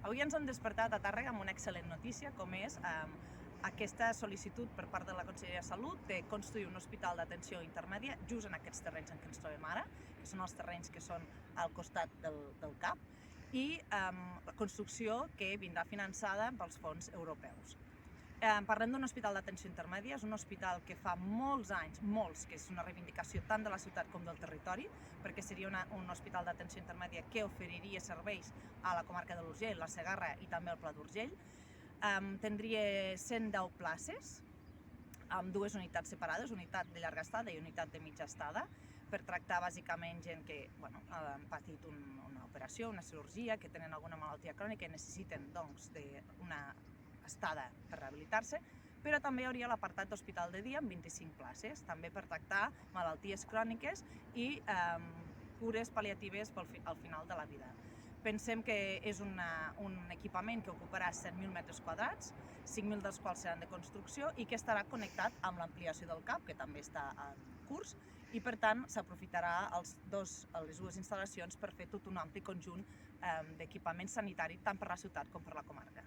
Avui ens hem despertat a Tàrrega amb una excel·lent notícia, com és aquesta sol·licitud per part de la Conselleria de Salut de construir un hospital d'atenció intermèdia just en aquests terrenys en què ens trobem ara, que són els terrenys que són al costat del CAP, i la construcció que vindrà finançada pels fons europeus. Parlem d'un hospital d'atenció intermèdia, és un hospital que fa molts anys, que és una reivindicació tant de la ciutat com del territori, perquè seria un hospital d'atenció intermèdia que oferiria serveis a la comarca de l'Urgell, la Segarra i també al Pla d'Urgell. Tindria 110 places, amb dues unitats separades, unitat de llarga estada i unitat de mitja estada, per tractar bàsicament gent que han patit una operació, una cirurgia, que tenen alguna malaltia crònica i necessiten doncs una estada per rehabilitar-se, però també hi hauria l'apartat d'hospital de dia amb 25 places, també per tractar malalties cròniques i cures pal·liatives al final de la vida. Pensem que és un equipament que ocuparà 100.000 metres quadrats, 5.000 dels quals seran de construcció i que estarà connectat amb l'ampliació del CAP, que també està en curs, i per tant s'aprofitarà les dues instal·lacions per fer tot un ampli conjunt d'equipament sanitari tant per la ciutat com per la comarca.